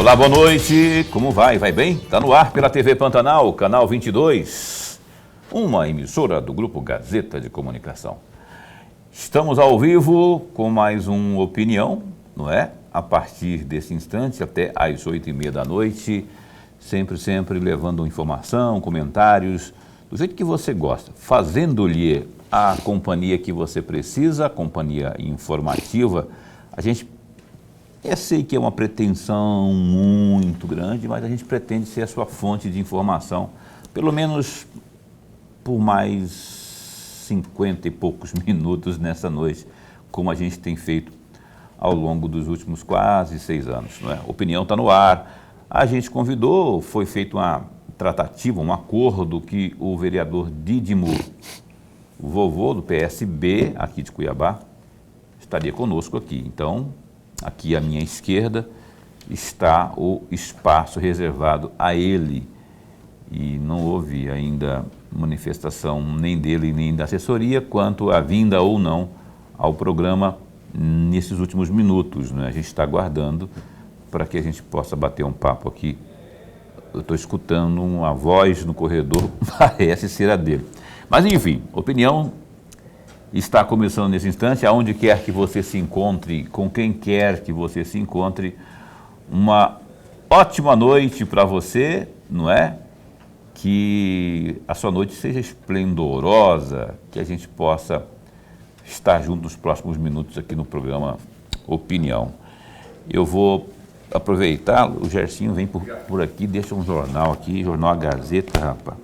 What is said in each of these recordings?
Olá, boa noite. Como vai? Vai bem? Está no ar pela TV Pantanal, canal 22, uma emissora do Grupo Gazeta de Comunicação. Estamos ao vivo com mais um Opinião, não é? A partir desse instante até às 8h30 da noite, sempre levando informação, comentários, do jeito que você gosta, fazendo-lhe a companhia que você precisa, a companhia informativa. Eu sei que é uma pretensão muito grande, mas a gente pretende ser a sua fonte de informação, pelo menos por mais 50 e poucos minutos nessa noite, como a gente tem feito ao longo dos últimos quase 6 anos. Não é? Opinião está no ar. A gente convidou, foi feita uma tratativa, um acordo que o vereador Dídimo, o vovô do PSB, aqui de Cuiabá, estaria conosco aqui. Então, aqui à minha esquerda está o espaço reservado a ele e não houve ainda manifestação nem dele nem da assessoria quanto à vinda ou não ao programa nesses últimos minutos, né? A gente está aguardando para que a gente possa bater um papo aqui. Eu estou escutando uma voz no corredor, parece ser a dele. Mas enfim, opinião está começando nesse instante, aonde quer que você se encontre, com quem quer que você se encontre, uma ótima noite para você, não é? Que a sua noite seja esplendorosa, que a gente possa estar junto nos próximos minutos aqui no programa Opinião. Eu vou aproveitar, o Gersinho vem por aqui, deixa um jornal aqui, jornal A Gazeta, rapaz.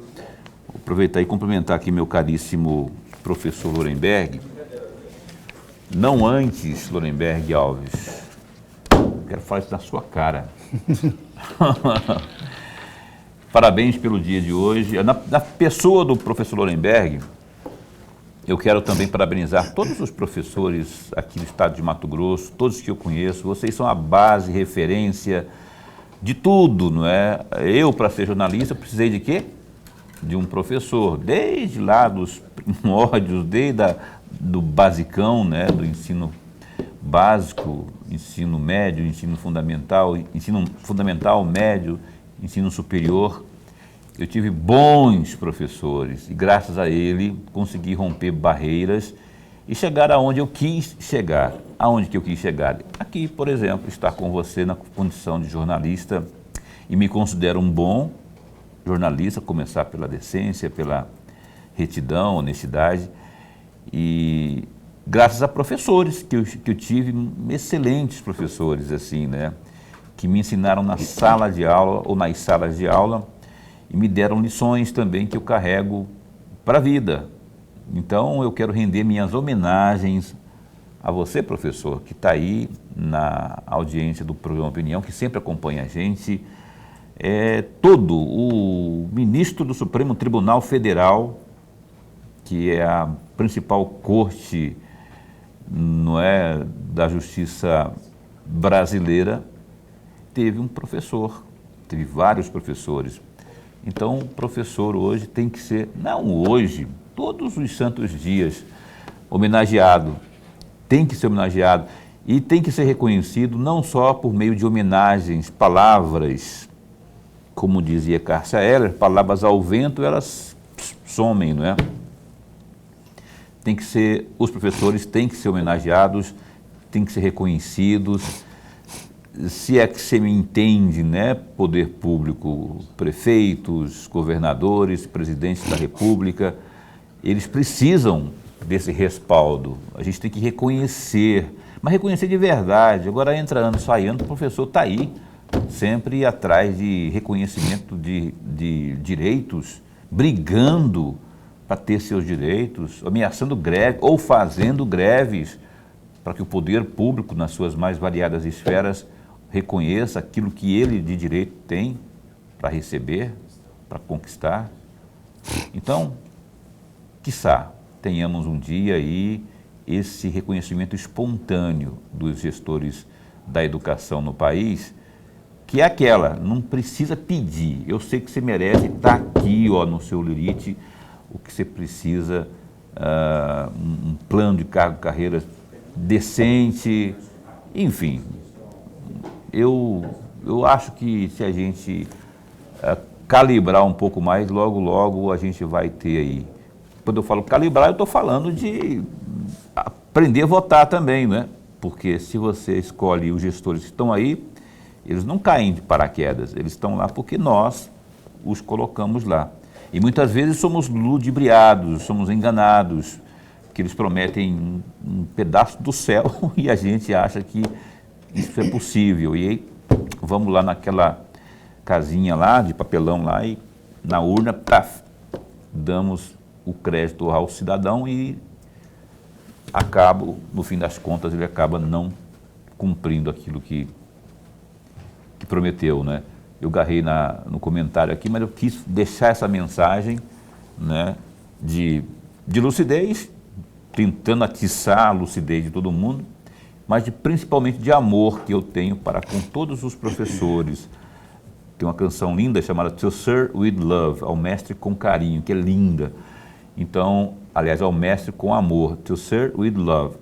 Vou aproveitar e cumprimentar aqui meu caríssimo professor Lorenberg. Não antes, Lorenberg Alves, quero falar isso na sua cara. Parabéns pelo dia de hoje. Na pessoa do professor Lorenberg, eu quero também parabenizar todos os professores aqui do estado de Mato Grosso, todos que eu conheço. Vocês são a base, referência de tudo, não é? Eu, para ser jornalista, precisei de quê? De um professor, desde lá dos primórdios, do basicão, né? Do ensino básico, ensino médio, ensino fundamental, médio, ensino superior. Eu tive bons professores e graças a ele consegui romper barreiras e chegar aonde eu quis chegar. Aonde que eu quis chegar? Aqui, por exemplo, estar com você na condição de jornalista e me considero um bom jornalista, começar pela decência, pela retidão, honestidade e graças a professores que eu tive, excelentes professores assim, né, que me ensinaram na sala de aula ou nas salas de aula e me deram lições também que eu carrego para a vida. Então eu quero render minhas homenagens a você, professor, que está aí na audiência do programa Opinião, que sempre acompanha a gente, todo o ministro do Supremo Tribunal Federal, que é a principal corte, não é, da justiça brasileira, teve um professor, teve vários professores. Então, o professor hoje tem que ser, não hoje, todos os santos dias, homenageado, tem que ser homenageado e tem que ser reconhecido não só por meio de homenagens, palavras, como dizia Cássia Eller, palavras ao vento, elas somem, não é? Tem que ser, os professores têm que ser homenageados, têm que ser reconhecidos, se é que você me entende, né? Poder público, prefeitos, governadores, presidentes da República, eles precisam desse respaldo. A gente tem que reconhecer, mas reconhecer de verdade. Agora entra ano, sai ano, o professor está aí, sempre atrás de reconhecimento de direitos, brigando para ter seus direitos, ameaçando greve ou fazendo greves para que o poder público, nas suas mais variadas esferas, reconheça aquilo que ele de direito tem para receber, para conquistar. Então, quiçá tenhamos um dia aí esse reconhecimento espontâneo dos gestores da educação no país, que é aquela, não precisa pedir, eu sei que você merece, está aqui ó, no seu lerite, o que você precisa, um plano de carreira decente, enfim. Eu eu acho que se a gente calibrar um pouco mais, logo, logo a gente vai ter aí. Quando eu falo calibrar, eu estou falando de aprender a votar também, né? Porque se você escolhe os gestores que estão aí, eles não caem de paraquedas, eles estão lá porque nós os colocamos lá. E muitas vezes somos ludibriados, somos enganados, que eles prometem um pedaço do céu e a gente acha que isso é possível. E aí vamos lá naquela casinha lá, de papelão lá, e na urna, paf, damos o crédito ao cidadão e no fim das contas, ele acaba não cumprindo aquilo que prometeu, né? Eu garrei no comentário aqui, mas eu quis deixar essa mensagem, né, de lucidez, tentando atiçar a lucidez de todo mundo, mas principalmente de amor que eu tenho para com todos os professores. Tem uma canção linda chamada To Serve with Love, ao mestre com carinho, que é linda. Então, aliás, ao mestre com amor, To Serve with Love.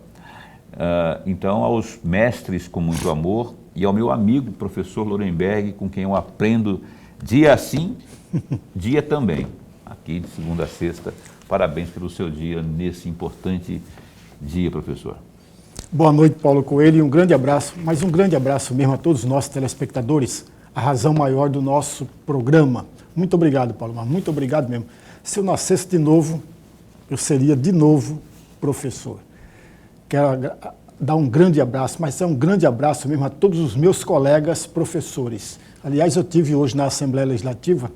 Então, aos mestres com muito amor e ao meu amigo, professor Lorenberg, com quem eu aprendo dia sim, dia também, aqui de segunda a sexta. Parabéns pelo seu dia nesse importante dia, professor. Boa noite, Paulo Coelho, e um grande abraço, mas um grande abraço mesmo a todos os nossos telespectadores, a razão maior do nosso programa. Muito obrigado, Paulo, mas muito obrigado mesmo. Se eu nascesse de novo, eu seria de novo professor. Quero dar um grande abraço, mas é um grande abraço mesmo a todos os meus colegas professores. Aliás, eu tive hoje na Assembleia Legislativa,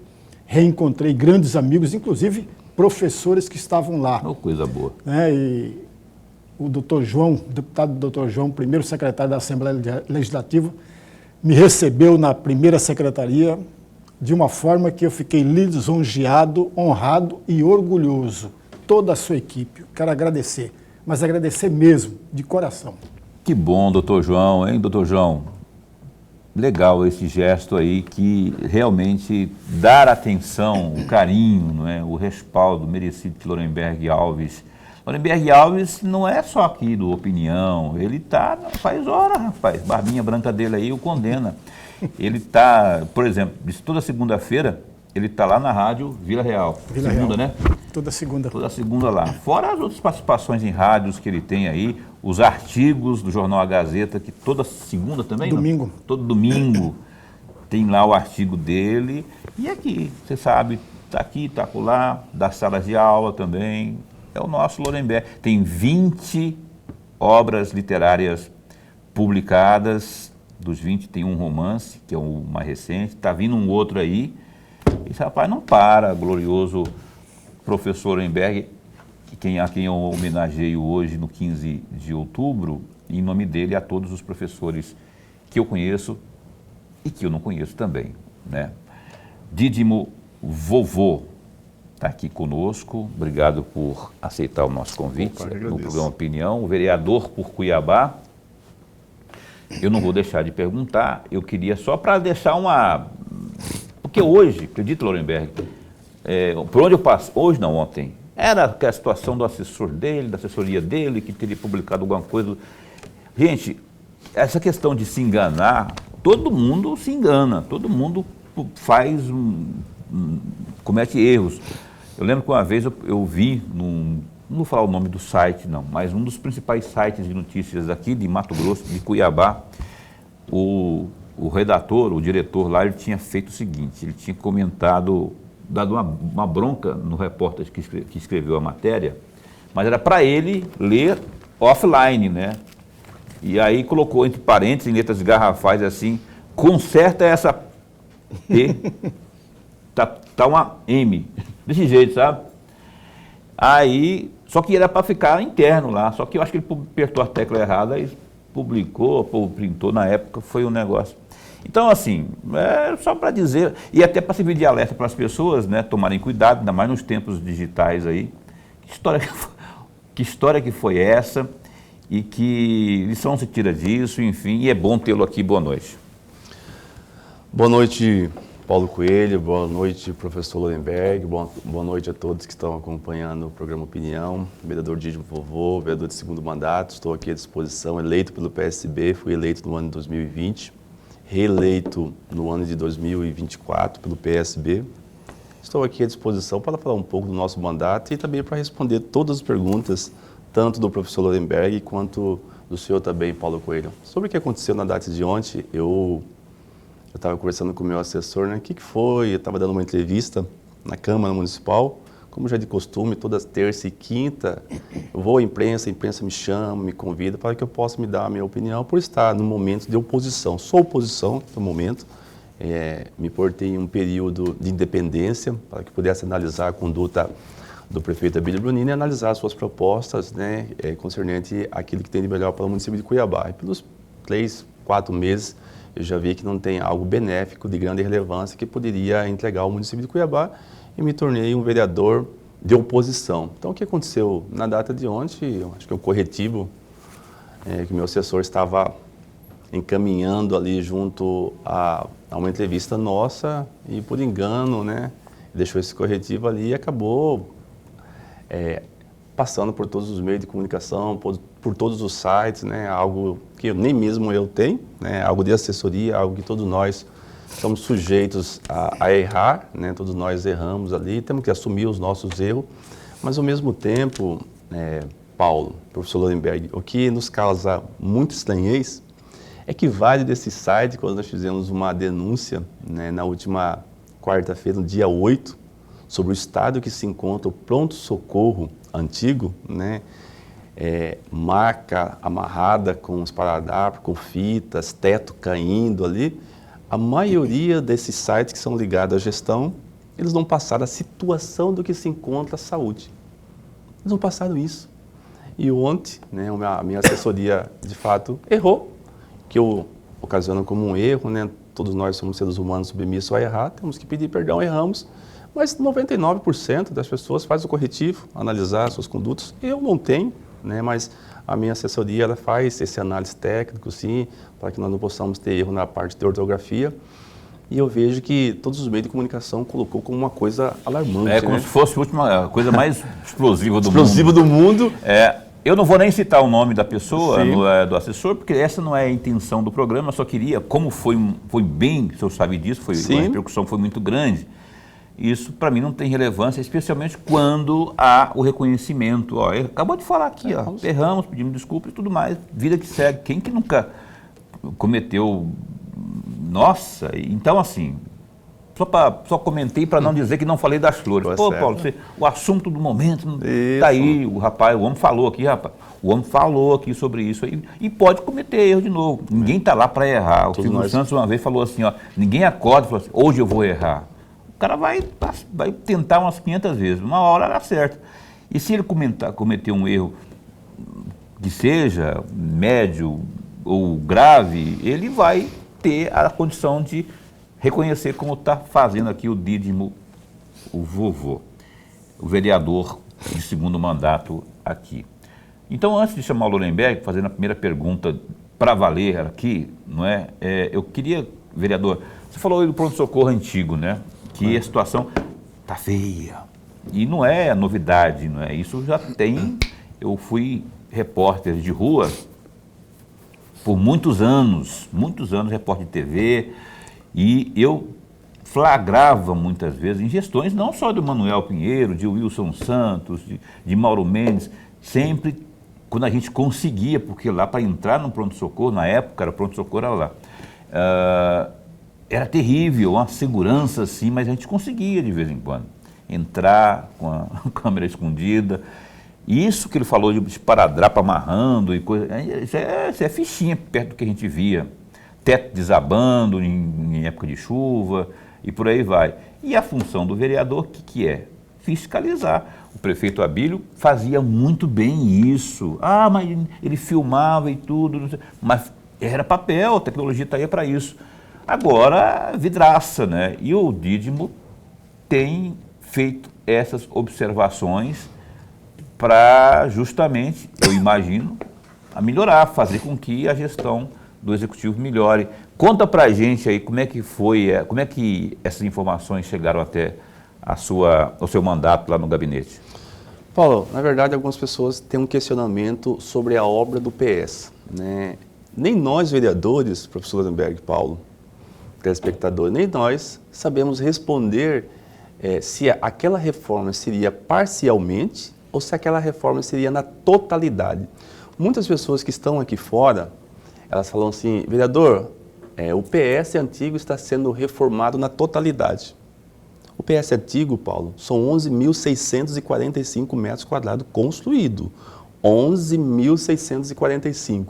reencontrei grandes amigos, inclusive professores que estavam lá. Oh, coisa boa. E o doutor João, o deputado doutor João, primeiro secretário da Assembleia Legislativa, me recebeu na primeira secretaria de uma forma que eu fiquei lisonjeado, honrado e orgulhoso. Toda a sua equipe, quero agradecer, mas agradecer mesmo, de coração. Que bom, doutor João, hein, doutor João? Legal esse gesto aí, que realmente dar atenção, o carinho, não é? O respaldo merecido de Lorenberg Alves. Lorenberg Alves não é só aqui do Opinião, ele faz hora, rapaz, barbinha branca dele aí o condena. Ele por exemplo, toda segunda-feira, ele está lá na rádio Vila Real. Vila segunda, Real. Né? Toda segunda. Toda segunda lá. Fora as outras participações em rádios que ele tem aí, os artigos do jornal A Gazeta, que toda segunda também, domingo. Não? Todo domingo tem lá o artigo dele. E aqui, você sabe, está aqui, está lá, das salas de aula também. É o nosso Lorenberg. Tem 20 obras literárias publicadas. Dos 20 tem um romance, que é o mais recente. Está vindo um outro aí. Esse rapaz não para, glorioso professor Lorenberg, a quem eu homenageio hoje no 15 de outubro, em nome dele a todos os professores que eu conheço e que eu não conheço também, né? Dídimo Vovô está aqui conosco, obrigado por aceitar o nosso convite no programa Opinião. O vereador por Cuiabá, eu não vou deixar de perguntar, eu queria só para deixar porque hoje, acredita, Lorenberg, por onde eu passo, hoje não, ontem, era a situação do assessor dele, da assessoria dele, que teria publicado alguma coisa. Gente, essa questão de se enganar, todo mundo se engana, todo mundo comete erros. Eu lembro que uma vez eu vi, não vou falar o nome do site não, mas um dos principais sites de notícias aqui de Mato Grosso, de Cuiabá, o redator, o diretor lá, ele tinha feito o seguinte, ele tinha comentado, dado uma bronca no repórter que escreveu a matéria, mas era para ele ler offline, né? E aí colocou entre parênteses, em letras garrafais assim, conserta essa P, tá uma M, desse jeito, sabe? Aí, só que era para ficar interno lá, só que eu acho que ele apertou a tecla errada e publicou, printou na época, foi um negócio. Então, assim, só para dizer, e até para servir de alerta para as pessoas, né, tomarem cuidado, ainda mais nos tempos digitais aí, que história que foi essa e que lição se tira disso, enfim, e é bom tê-lo aqui. Boa noite. Boa noite, Paulo Coelho, boa noite, professor Lorenberg, boa noite a todos que estão acompanhando o programa Opinião, vereador Dídimo Vovô, vereador de segundo mandato, estou aqui à disposição, eleito pelo PSB, fui eleito no ano de 2020, reeleito no ano de 2024 pelo PSB. Estou aqui à disposição para falar um pouco do nosso mandato e também para responder todas as perguntas, tanto do professor Lorenberg quanto do senhor também, Paulo Coelho. Sobre o que aconteceu na data de ontem, eu estava conversando com o meu assessor, né? O que foi? Eu estava dando uma entrevista na Câmara Municipal, como já é de costume, todas terça e quinta, eu vou à imprensa, a imprensa me chama, me convida para que eu possa me dar a minha opinião por estar no momento de oposição. Sou oposição no momento, me portei em um período de independência para que pudesse analisar a conduta do prefeito Abílio Brunini e analisar as suas propostas, né, concernente àquilo que tem de melhor para o município de Cuiabá. E pelos 3, 4 meses, eu já vi que não tem algo benéfico de grande relevância que poderia entregar ao município de Cuiabá e me tornei um vereador de oposição. Então, o que aconteceu na data de ontem, eu acho que o corretivo que o meu assessor estava encaminhando ali junto a uma entrevista nossa e, por engano, né, deixou esse corretivo ali e acabou passando por todos os meios de comunicação, por todos os sites, né, algo que nem mesmo eu tenho, né, algo de assessoria, algo que todos nós estamos sujeitos a errar, né, todos nós erramos ali, temos que assumir os nossos erros, mas ao mesmo tempo, Paulo, professor Lorenberg, o que nos causa muito estranhez é que vários desses sites, quando nós fizemos uma denúncia, né, na última quarta-feira, no dia 8, sobre o estado que se encontra o pronto-socorro antigo, né, marca amarrada com os paradrapos, com fitas, teto caindo ali, a maioria desses sites que são ligados à gestão, eles não passaram a situação do que se encontra a saúde. Eles não passaram isso. E ontem, né, a minha assessoria, de fato, errou, que eu ocasiono como um erro, né, todos nós somos seres humanos submissos a errar, temos que pedir perdão, erramos, mas 99% das pessoas faz o corretivo, analisar suas condutas. Eu não tenho, né, mas a minha assessoria ela faz esse análise técnico, sim, para que nós não possamos ter erro na parte de ortografia. E eu vejo que todos os meios de comunicação colocou como uma coisa alarmante. É como, né, se fosse a última coisa mais explosiva do mundo. Explosiva do mundo. Eu não vou nem citar o nome da pessoa, do assessor, porque essa não é a intenção do programa. Eu só queria, como foi bem, o senhor sabe disso, a repercussão foi muito grande. Isso, para mim, não tem relevância, especialmente quando há o reconhecimento. Acabou de falar aqui, erramos, pedimos desculpas e tudo mais, vida que segue. Quem que nunca cometeu? Nossa, então assim, só comentei para não dizer que não falei das flores. Pô, Paulo, o assunto do momento, está aí, o homem falou aqui, o homem falou aqui sobre isso aí, e pode cometer erro de novo. Ninguém está lá para errar. O Silvio Santos uma vez falou assim, ninguém acorda e falou assim, hoje eu vou errar. O cara vai tentar umas 500 vezes, uma hora dá certo. E se ele cometer um erro que seja médio ou grave, ele vai ter a condição de reconhecer como está fazendo aqui o Dídimo, o vovô, o vereador de segundo mandato aqui. Então, antes de chamar o Lorenberg, fazendo a primeira pergunta para valer aqui, não é? Eu queria, vereador, você falou aí do pronto-socorro antigo, né? Que a situação está feia. E não é novidade, não é? Isso já tem. Eu fui repórter de rua por muitos anos repórter de TV, e eu flagrava muitas vezes em gestões, não só do Manuel Pinheiro, de Wilson Santos, de Mauro Mendes, sempre quando a gente conseguia, porque lá para entrar no pronto-socorro, na época era pronto-socorro, era lá. Era terrível, uma segurança assim, mas a gente conseguia de vez em quando entrar com a câmera escondida. Isso que ele falou de esparadrapo amarrando e coisa, isso é fichinha perto do que a gente via. Teto desabando em época de chuva e por aí vai. E a função do vereador, o que é? Fiscalizar. O prefeito Abílio fazia muito bem isso. Mas ele filmava e tudo, mas era papel, a tecnologia está aí para isso. Agora, vidraça, né? E o Dídimo tem feito essas observações para justamente, eu imagino, a melhorar, fazer com que a gestão do Executivo melhore. Conta para a gente aí como é que foi, como é que essas informações chegaram até ao seu mandato lá no gabinete. Paulo, na verdade, algumas pessoas têm um questionamento sobre a obra do PS, né? Nem nós, vereadores, professor Lorenberg, Paulo, telespectador, nem nós sabemos responder se aquela reforma seria parcialmente ou se aquela reforma seria na totalidade. Muitas pessoas que estão aqui fora, elas falam assim, vereador, o PS antigo está sendo reformado na totalidade. O PS antigo, Paulo, são 11.645 metros quadrados construídos. 11.645.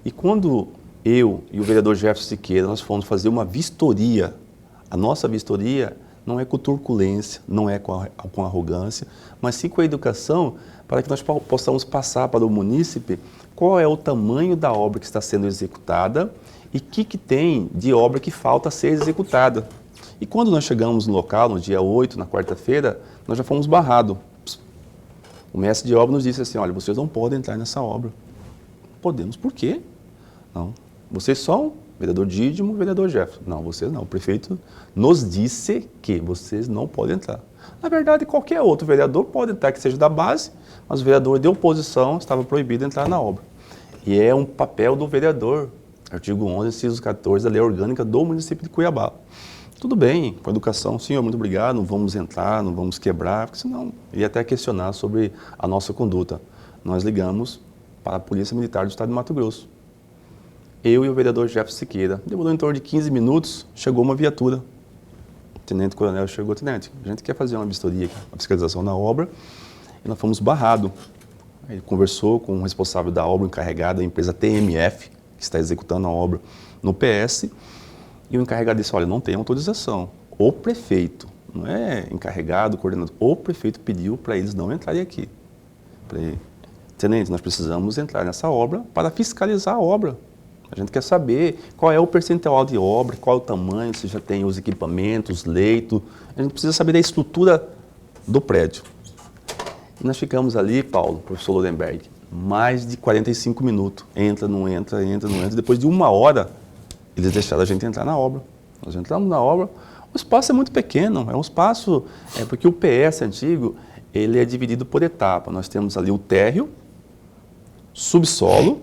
E quando eu e o vereador Jefferson Siqueira, nós fomos fazer uma vistoria, a nossa vistoria não é com turbulência, não é com arrogância, mas sim com a educação, para que nós possamos passar para o munícipe qual é o tamanho da obra que está sendo executada e o que tem de obra que falta ser executada. E quando nós chegamos no local, no dia 8, na quarta-feira, nós já fomos barrados. O mestre de obra nos disse assim, olha, vocês não podem entrar nessa obra. Podemos, por quê? Não. Vocês são vereador Dídimo, vereador Jefferson. Não, vocês não. O prefeito nos disse que vocês não podem entrar. Na verdade, qualquer outro vereador pode entrar, que seja da base, mas o vereador de oposição estava proibido de entrar na obra. E é um papel do vereador, artigo 11, inciso 14 da Lei Orgânica do município de Cuiabá. Tudo bem, com a educação, senhor, muito obrigado, não vamos entrar, não vamos quebrar, porque senão ia até questionar sobre a nossa conduta. Nós ligamos para a Polícia Militar do Estado de Mato Grosso. Eu e o vereador Jefferson Siqueira. Demorou em torno de 15 minutos, chegou uma viatura. O tenente-coronel chegou, tenente, a gente quer fazer uma vistoria aqui, uma fiscalização na obra, e nós fomos barrados. Ele conversou com o responsável da obra, encarregado da empresa TMF, que está executando a obra no PS, e o encarregado disse, olha, não tem autorização. O prefeito, não é encarregado, coordenador, o prefeito pediu para eles não entrarem aqui. Falei, tenente, nós precisamos entrar nessa obra para fiscalizar a obra. A gente quer saber qual é o percentual de obra, qual é o tamanho, se já tem os equipamentos, leitos. A gente precisa saber da estrutura do prédio. E nós ficamos ali, Paulo, professor Lorenberg, mais de 45 minutos. Entra, não entra, entra, não entra. Depois de 1 hora, eles deixaram a gente entrar na obra. Nós entramos na obra. O espaço é muito pequeno, é um espaço... porque o PS antigo, ele é dividido por etapa. Nós temos ali o térreo, subsolo,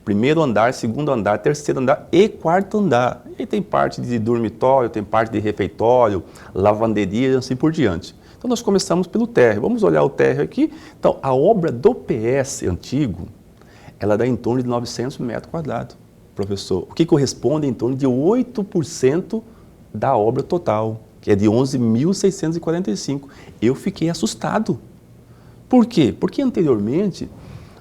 primeiro andar, segundo andar, terceiro andar e quarto andar. E tem parte de dormitório, tem parte de refeitório, lavanderia e assim por diante. Então nós começamos pelo térreo. Vamos olhar o térreo aqui. Então a obra do PS antigo, ela dá em torno de 900 metros quadrados, professor. O que corresponde em torno de 8% da obra total, que é de 11.645. Eu fiquei assustado. Por quê? Porque anteriormente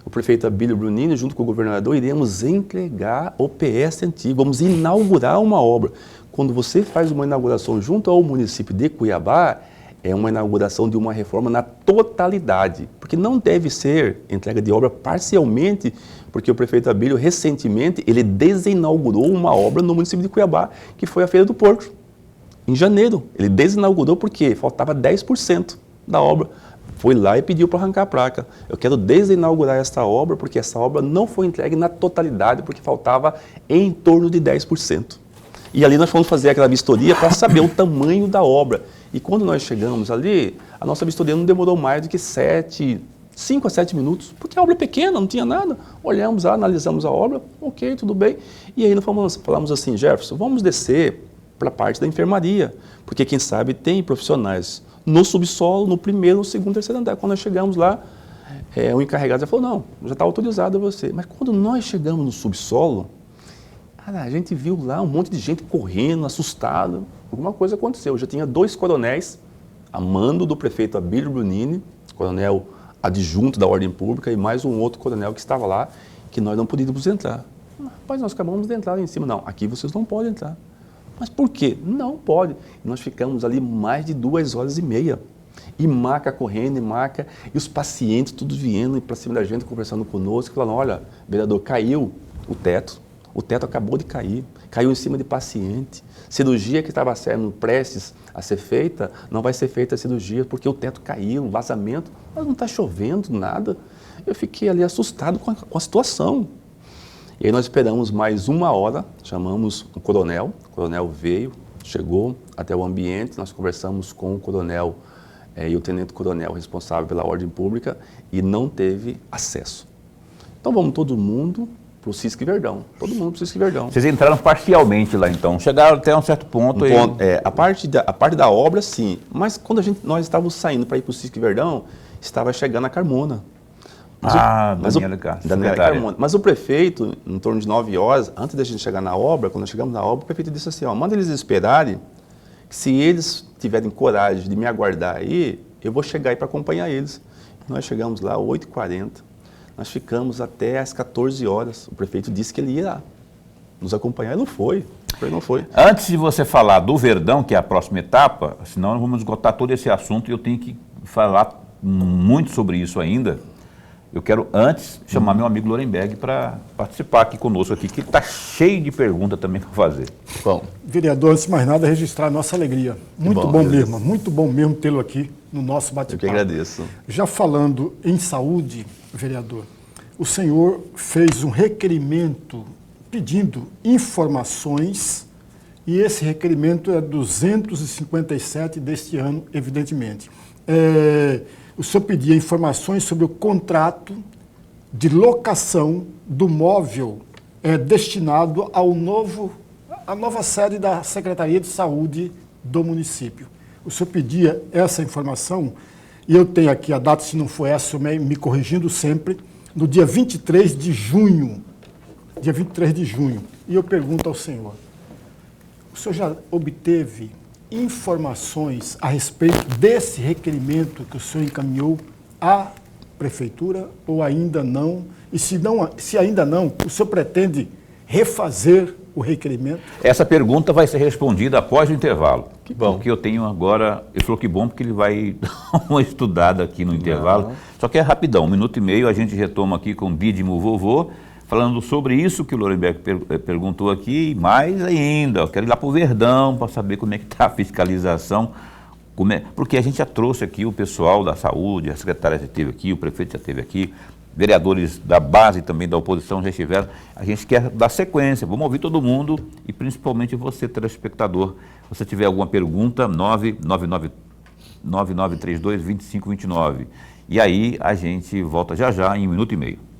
o prefeito Abílio Brunini, junto com o governador, iremos entregar o PS antigo, vamos inaugurar uma obra. Quando você faz uma inauguração junto ao município de Cuiabá, é uma inauguração de uma reforma na totalidade, porque não deve ser entrega de obra parcialmente, porque o prefeito Abílio, recentemente, ele desinaugurou uma obra no município de Cuiabá, que foi a Feira do Porco, em janeiro. Ele desinaugurou porque faltava 10% da obra. Foi lá e pediu para arrancar a placa. Eu quero desinaugurar esta obra, porque essa obra não foi entregue na totalidade, porque faltava em torno de 10%. E ali nós fomos fazer aquela vistoria para saber o tamanho da obra. E quando nós chegamos ali, a nossa vistoria não demorou mais do que 5 a 7 minutos, porque a obra é pequena, não tinha nada. Olhamos lá, analisamos a obra, ok, tudo bem. E aí nós falamos assim, Jefferson, vamos descer para a parte da enfermaria, porque quem sabe tem profissionais no subsolo, no primeiro, no segundo, terceiro andar. Quando nós chegamos lá, o encarregado já falou, não, já está autorizado a você. Mas quando nós chegamos no subsolo, cara, a gente viu lá um monte de gente correndo, assustado. Alguma coisa aconteceu. Já tinha 2 coronéis, a mando do prefeito Abílio Brunini, coronel adjunto da Ordem Pública, e mais um outro coronel que estava lá, que nós não podíamos entrar. Rapaz, nós acabamos de entrar lá em cima. Não, aqui vocês não podem entrar. Mas por quê? Não pode. E nós ficamos ali mais de 2 horas e meia. E maca correndo, e maca, e os pacientes todos vindo para cima da gente, conversando conosco, falando, olha, vereador, caiu o teto acabou de cair, caiu em cima de paciente, cirurgia que estava sendo prestes a ser feita, não vai ser feita a cirurgia porque o teto caiu, vazamento, mas não está chovendo, nada. Eu fiquei ali assustado com a situação. E aí nós esperamos mais 1 hora, chamamos o coronel veio, chegou até o ambiente, nós conversamos com o coronel e o tenente-coronel responsável pela ordem pública e não teve acesso. Então vamos todo mundo para o Cisque Verdão. Todo mundo para o Cisque Verdão. Vocês entraram parcialmente lá, então. Chegaram até um certo ponto. A parte da obra, sim. Mas quando nós estávamos saindo para ir para o Cisque Verdão, estava chegando a Carmona. Daniela Carmona. Mas o prefeito, em torno de 9 horas, antes da gente chegar na obra, quando nós chegamos na obra, o prefeito disse assim, manda eles esperarem, se eles tiverem coragem de me aguardar aí, eu vou chegar aí para acompanhar eles. Nós chegamos lá às 8h40, nós ficamos até às 14 horas. O prefeito disse que ele ia nos acompanhar, ele não foi. Antes de você falar do Verdão, que é a próxima etapa, senão nós vamos esgotar todo esse assunto e eu tenho que falar muito sobre isso ainda. Eu quero antes chamar meu amigo Lorenberg para participar aqui conosco, aqui, que está cheio de perguntas também para fazer. Bom. Vereador, antes de mais nada, registrar a nossa alegria. Muito bom mesmo tê-lo aqui no nosso bate-papo. Eu que agradeço. Já falando em saúde, vereador, o senhor fez um requerimento pedindo informações e esse requerimento é 257 deste ano, evidentemente. O senhor pedia informações sobre o contrato de locação do móvel destinado à nova sede da Secretaria de Saúde do município. O senhor pedia essa informação e eu tenho aqui a data, se não for essa, me corrigindo sempre, no dia 23 de junho. Dia 23 de junho. E eu pergunto ao senhor, o senhor já obteve informações a respeito desse requerimento que o senhor encaminhou à prefeitura ou ainda não? E se ainda não, o senhor pretende refazer o requerimento? Essa pergunta vai ser respondida após o intervalo. Que bom. Porque eu tenho agora, ele falou que bom porque ele vai dar uma estudada aqui no intervalo. Só que é rapidão, 1 minuto e meio, a gente retoma aqui com o Dídimo Vovô, falando sobre isso que o Lorenberg perguntou aqui, e mais ainda, eu quero ir lá para o Verdão para saber como é que está a fiscalização, porque a gente já trouxe aqui o pessoal da saúde, a secretária já esteve aqui, o prefeito já esteve aqui, vereadores da base e também da oposição já estiveram, a gente quer dar sequência, vamos ouvir todo mundo e principalmente você, telespectador, se você tiver alguma pergunta, 9932-2529, e aí a gente volta já em 1 minuto e meio.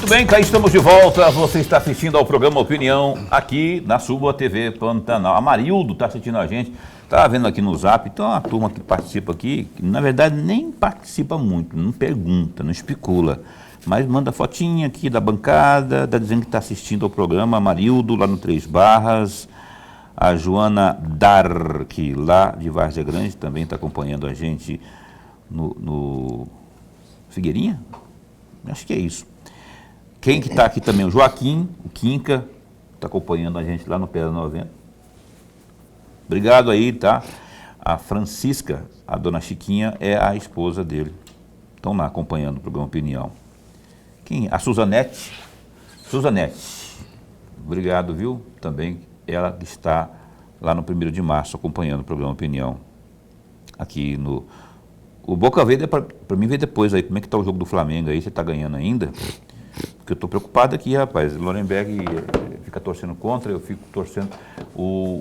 Muito bem, cá estamos de volta. Você está assistindo ao programa Opinião aqui na sua TV Pantanal. A Marildo está assistindo a gente, está vendo aqui no Zap. Então, a turma que participa aqui, que, na verdade, nem participa muito, não pergunta, não especula, mas manda fotinha aqui da bancada, está dizendo que está assistindo ao programa. A Marildo, lá no Três Barras. A Joana Dark, lá de Várzea Grande, também está acompanhando a gente no Figueirinha? Acho que é isso. Quem que está aqui também? O Joaquim, o Quinca, está acompanhando a gente lá no Pedra 90. Obrigado aí, tá? A Francisca, a dona Chiquinha, é a esposa dele. Estão lá acompanhando o programa Opinião. Quem? A Suzanete. Suzanete, obrigado, viu? Também ela está lá no 1º de março acompanhando o programa Opinião. Aqui no... O Boca Verde, para mim, veio depois aí. Como é que está o jogo do Flamengo aí? Você está ganhando ainda? Porque eu estou preocupado aqui, rapaz. O Lorenberg fica torcendo contra, eu fico torcendo.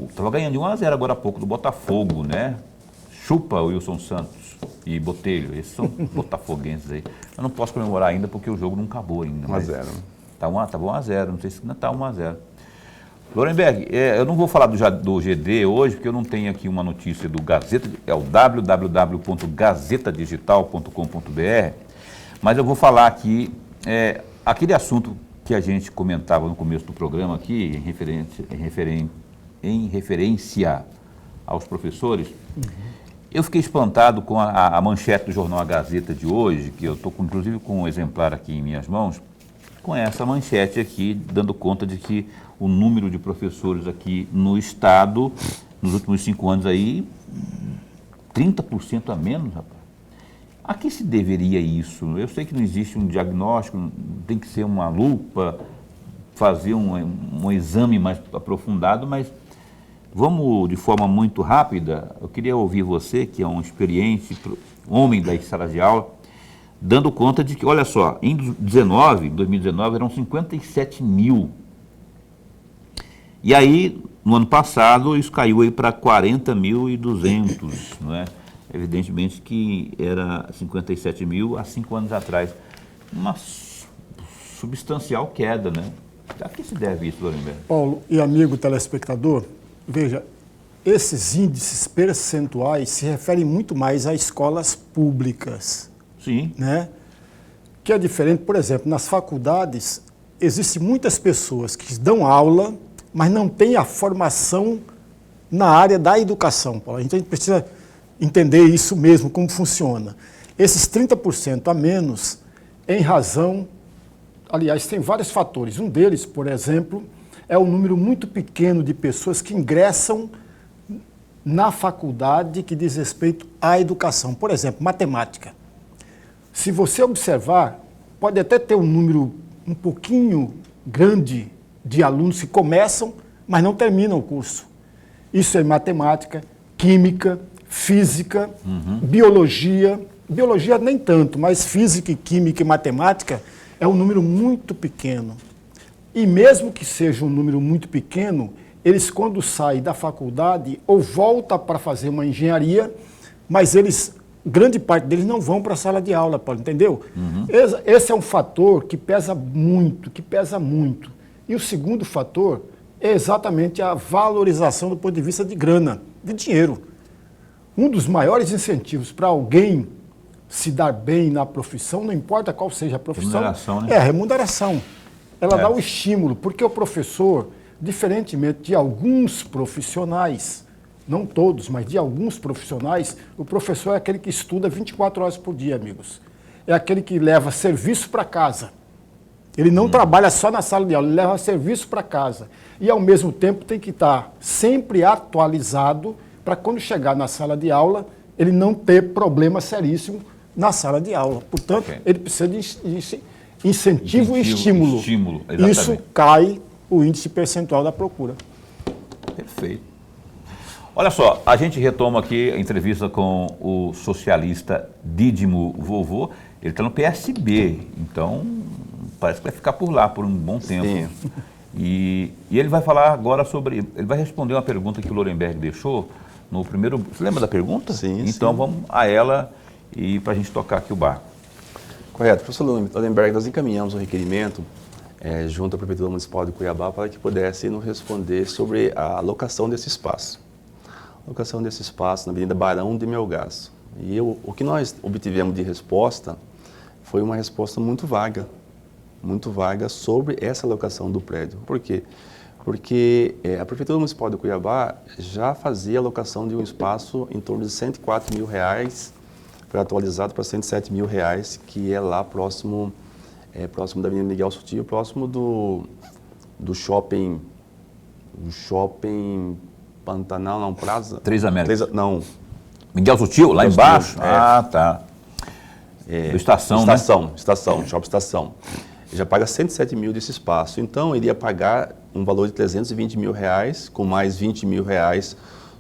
Estava ganhando de 1-0 agora há pouco do Botafogo, né? Chupa o Wilson Santos e Botelho. Esses são botafoguenses aí. Eu não posso comemorar ainda porque o jogo não acabou ainda. 1-0. Tá 1-0, não sei se ainda está 1-0. Lorenberg, eu não vou falar do GD hoje, porque eu não tenho aqui uma notícia do Gazeta, é o www.gazetadigital.com.br, mas eu vou falar aqui, aquele assunto que a gente comentava no começo do programa aqui, em referência aos professores, eu fiquei espantado com a manchete do jornal A Gazeta de hoje, que eu estou inclusive com um exemplar aqui em minhas mãos, com essa manchete aqui, dando conta de que o número de professores aqui no estado, nos últimos 5 anos aí, 30% a menos, rapaz. A que se deveria isso? Eu sei que não existe um diagnóstico, tem que ser uma lupa, fazer um exame mais aprofundado, mas vamos de forma muito rápida. Eu queria ouvir você, que é um experiente homem da sala de aula, dando conta de que, olha só, em 2019 eram 57 mil E aí, no ano passado, isso caiu aí para 40.200, não é? Evidentemente que era 57 mil há 5 anos atrás. Uma substancial queda, né? A que se deve isso, Lorenberg? Paulo e amigo telespectador, veja, esses índices percentuais se referem muito mais a escolas públicas, Sim. né? Que é diferente, por exemplo, nas faculdades, existem muitas pessoas que dão aula, mas não têm a formação na área da educação, Paulo. A gente precisa entender isso mesmo, como funciona. Esses 30% a menos, em razão, aliás, tem vários fatores. Um deles, por exemplo, é o número muito pequeno de pessoas que ingressam na faculdade que diz respeito à educação. Por exemplo, matemática. Se você observar, pode até ter um número um pouquinho grande de alunos que começam, mas não terminam o curso. Isso é matemática, química, física, biologia. Biologia nem tanto, mas física, química e matemática é um número muito pequeno. E mesmo que seja um número muito pequeno, eles quando saem da faculdade ou voltam para fazer uma engenharia, mas grande parte deles não vão para a sala de aula, Paulo, entendeu? Esse é um fator que pesa muito, E o segundo fator é exatamente a valorização do ponto de vista de grana, de dinheiro. Um dos maiores incentivos para alguém se dar bem na profissão, não importa qual seja a profissão, remuneração, né? É a remuneração. Ela dá o estímulo, porque o professor, diferentemente de alguns profissionais, não todos, mas de alguns profissionais, o professor é aquele que estuda 24 horas por dia, amigos. É aquele que leva serviço para casa. Ele não trabalha só na sala de aula, ele leva serviço para casa. E, ao mesmo tempo, tem que estar sempre atualizado para, quando chegar na sala de aula, ele não ter problema seríssimo na sala de aula. Portanto, ele precisa de incentivo e estímulo. Exatamente. Isso cai o índice percentual da procura. Perfeito. Olha só, a gente retoma aqui a entrevista com o socialista Dídimo Vovô. Ele está no PSB, então parece que vai ficar por lá por um bom tempo. Sim. E ele vai falar agora sobre... Ele vai responder uma pergunta que o Lorenberg deixou no primeiro... Você lembra da pergunta? Sim, então sim. Vamos a ela e para a gente tocar aqui o barco. Correto. Professor Lorenberg, nós encaminhamos um requerimento junto à Prefeitura Municipal de Cuiabá para que pudesse nos responder sobre a alocação desse espaço. A locação desse espaço na Avenida Barão de Melgaço. E o que nós obtivemos de resposta foi uma resposta muito vaga sobre essa alocação do prédio. Por quê? Porque a Prefeitura Municipal de Cuiabá já fazia a alocação de um espaço em torno de R$104 mil, foi atualizado para R$107 mil, que é lá próximo da Avenida Miguel Sutil, próximo do shopping Pantanal, não, Praça? Três Américas. Não. Miguel Sutil, lá Miguel embaixo? Sutil, Ah, tá. Estação, né? Shopping Estação. Ele já paga 107 mil desse espaço. Então, ele ia pagar um valor de R$320 mil, com mais R$20 mil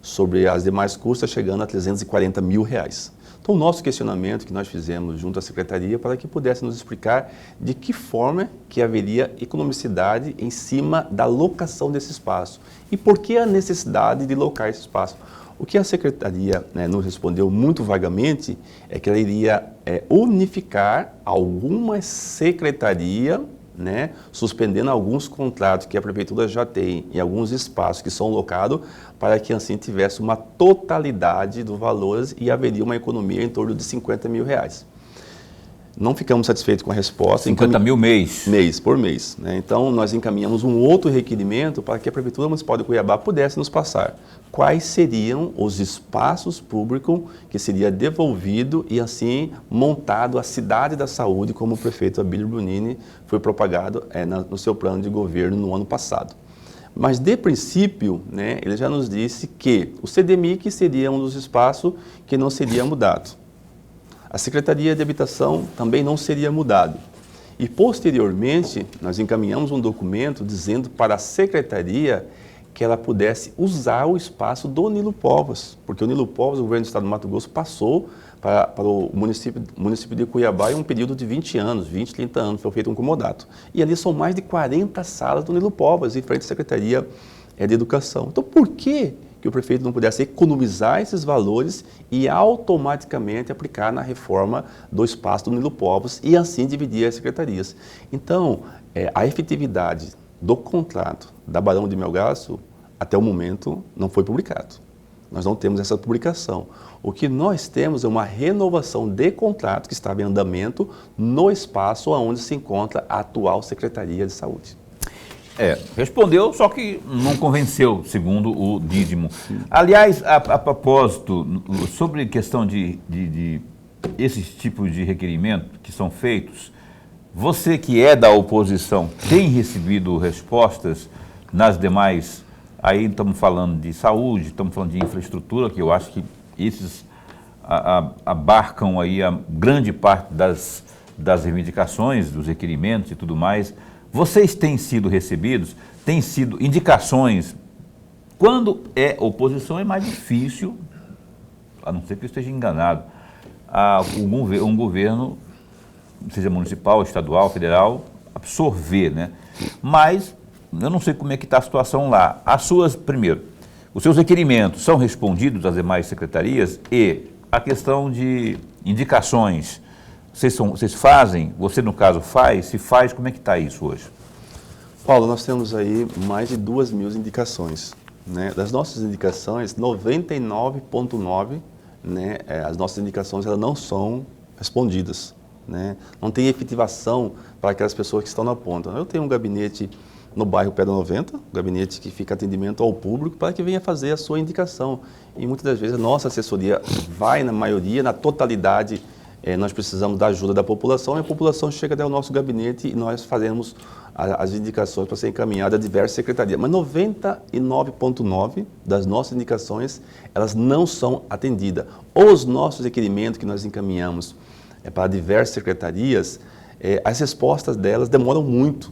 sobre as demais custas, chegando a R$340 mil. Então, o nosso questionamento que nós fizemos junto à Secretaria para que pudesse nos explicar de que forma que haveria economicidade em cima da locação desse espaço e por que a necessidade de locar esse espaço. O que a Secretaria nos respondeu muito vagamente é que ela iria unificar algumas secretarias, suspendendo alguns contratos que a Prefeitura já tem em alguns espaços que são locados, para que assim tivesse uma totalidade dos valores e haveria uma economia em torno de R$50 mil. Não ficamos satisfeitos com a resposta. 50 mil mês. Mês por mês. Então, nós encaminhamos um outro requerimento para que a Prefeitura Municipal de Cuiabá pudesse nos passar quais seriam os espaços públicos que seria devolvido e assim montado a Cidade da Saúde, como o prefeito Abílio Brunini foi propagado no seu plano de governo no ano passado. Mas, de princípio, ele já nos disse que o CDMIC seria um dos espaços que não seria mudado. A Secretaria de Habitação também não seria mudado. E, posteriormente, nós encaminhamos um documento dizendo para a Secretaria que ela pudesse usar o espaço do Nilo Povos, porque o Nilo Povos, o governo do Estado do Mato Grosso, passou para o município de Cuiabá em um período de 20 anos, 20, 30 anos, foi feito um comodato. E ali são mais de 40 salas do Nilo Povos, em frente à Secretaria é de educação. Então, por que o prefeito não pudesse economizar esses valores e automaticamente aplicar na reforma do espaço do Nilo Povos e assim dividir as secretarias? Então, a efetividade do contrato da Barão de Melgaço, até o momento, não foi publicado. Nós não temos essa publicação. O que nós temos é uma renovação de contrato que estava em andamento no espaço onde se encontra a atual Secretaria de Saúde. Respondeu, só que não convenceu, segundo o Dídimo. Aliás, a propósito, sobre questão de esses tipos de requerimentos que são feitos, você que é da oposição tem recebido respostas nas demais, aí estamos falando de saúde, estamos falando de infraestrutura, que eu acho que esses abarcam aí a grande parte das reivindicações, dos requerimentos e tudo mais. Vocês têm sido recebidos, têm sido indicações. Quando é oposição é mais difícil, a não ser que eu esteja enganado, um governo, seja municipal, estadual, federal, absorver, né? Mas eu não sei como é que está a situação lá. Primeiro, os seus requerimentos são respondidos às demais secretarias e a questão de indicações. Vocês fazem? Você, no caso, faz? Se faz, como é que está isso hoje? Paulo, nós temos aí mais de 2.000 indicações. Né? Das nossas indicações, 99,9%, né, as nossas indicações elas não são respondidas. Né? Não tem efetivação para aquelas pessoas que estão na ponta. Eu tenho um gabinete no bairro Pedra 90, um gabinete que fica atendimento ao público para que venha fazer a sua indicação. E muitas das vezes a nossa assessoria vai, na maioria, na totalidade, nós precisamos da ajuda da população e a população chega até o nosso gabinete e nós fazemos as indicações para ser encaminhada a diversas secretarias. Mas 99,9% das nossas indicações, elas não são atendidas. Os nossos requerimentos que nós encaminhamos para diversas secretarias, as respostas delas demoram muito.